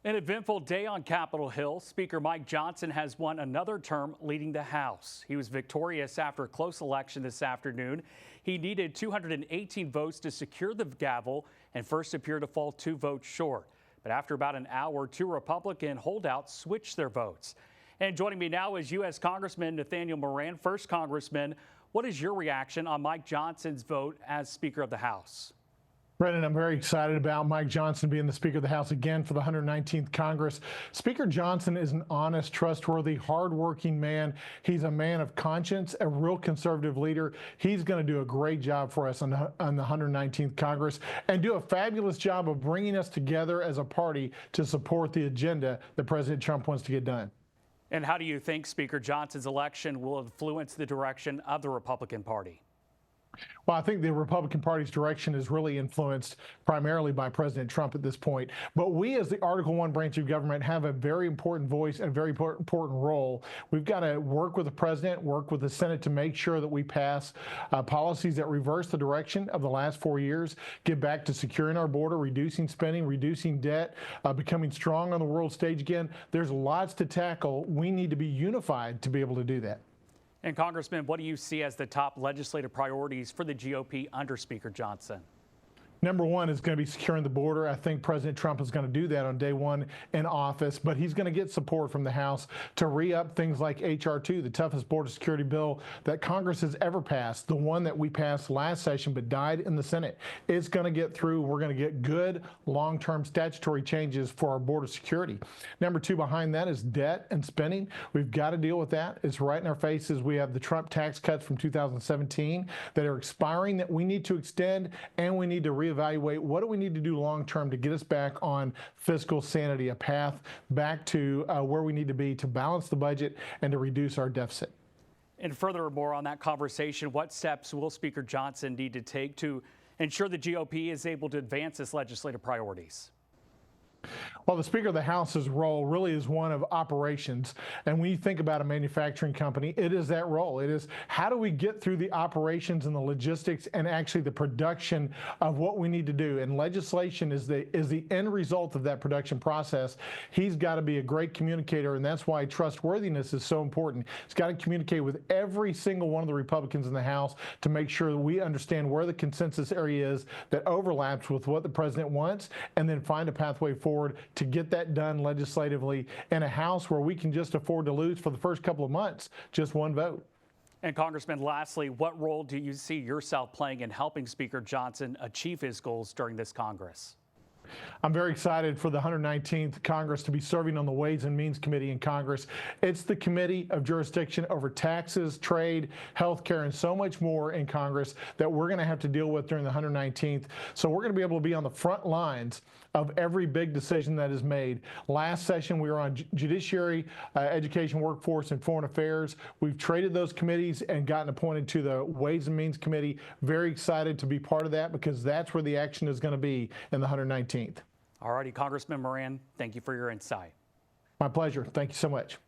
An eventful day on Capitol Hill. Speaker Mike Johnson has won another term leading the House. He was victorious after a close election this afternoon. He needed 218 votes to secure the gavel and first appeared to fall 2 votes short. But after about an hour, 2 Republican holdouts switched their votes. And joining me now is U.S. Congressman Nathaniel Moran. First, Congressman, what is your reaction on Mike Johnson's vote as Speaker of the House? Brendan, I'm very excited about Mike Johnson being the Speaker of the House again for the 119th Congress. Speaker Johnson is an honest, trustworthy, hardworking man. He's a man of conscience, a real conservative leader. He's going to do a great job for us on the 119th Congress and do a fabulous job of bringing us together as a party to support the agenda that President Trump wants to get done. And how do you think Speaker Johnson's election will influence the direction of the Republican Party? Well, I think the Republican Party's direction is really influenced primarily by President Trump at this point. But we, as the Article 1 branch of government, have a very important voice and a very important role. We've got to work with the president, work with the Senate to make sure that we pass policies that reverse the direction of the last 4 years, get back to securing our border, reducing spending, reducing debt, becoming strong on the world stage again. There's lots to tackle. We need to be unified to be able to do that. And Congressman, what do you see as the top legislative priorities for the GOP under Speaker Johnson? Number one is going to be securing the border. I think President Trump is going to do that on day one in office, but he's going to get support from the House to re-up things like H.R. 2, the toughest border security bill that Congress has ever passed, the one that we passed last session but died in the Senate. It's going to get through. We're going to get good long-term statutory changes for our border security. Number two behind that is debt and spending. We've got to deal with that. It's right in our faces. We have the Trump tax cuts from 2017 that are expiring that we need to extend, and we need to evaluate what do we need to do long term to get us back on fiscal sanity, a path back to where we need to be to balance the budget and to reduce our deficit. And furthermore on that conversation, what steps will Speaker Johnson need to take to ensure the GOP is able to advance its legislative priorities? Well, the Speaker of the House's role really is one of operations. And when you think about a manufacturing company, it is that role. It is how do we get through the operations and the logistics and actually the production of what we need to do. And legislation is the end result of that production process. He's got to be a great communicator, and that's why trustworthiness is so important. He's got to communicate with every single one of the Republicans in the House to make sure that we understand where the consensus area is that overlaps with what the president wants, and then find a pathway forward to get that done legislatively in a House where we can just afford to lose for the first couple of months just one vote. And Congressman, lastly, what role do you see yourself playing in helping Speaker Johnson achieve his goals during this Congress? I'm very excited for the 119th Congress to be serving on the Ways and Means Committee in Congress. It's the committee of jurisdiction over taxes, trade, health care, and so much more in Congress that we're going to have to deal with during the 119th. So we're going to be able to be on the front lines of every big decision that is made. Last session, we were on Judiciary, Education, Workforce, and Foreign Affairs. We've traded those committees and gotten appointed to the Ways and Means Committee. Very excited to be part of that because that's where the action is going to be in the 119th. All righty, Congressman Moran, thank you for your insight. My pleasure. Thank you so much.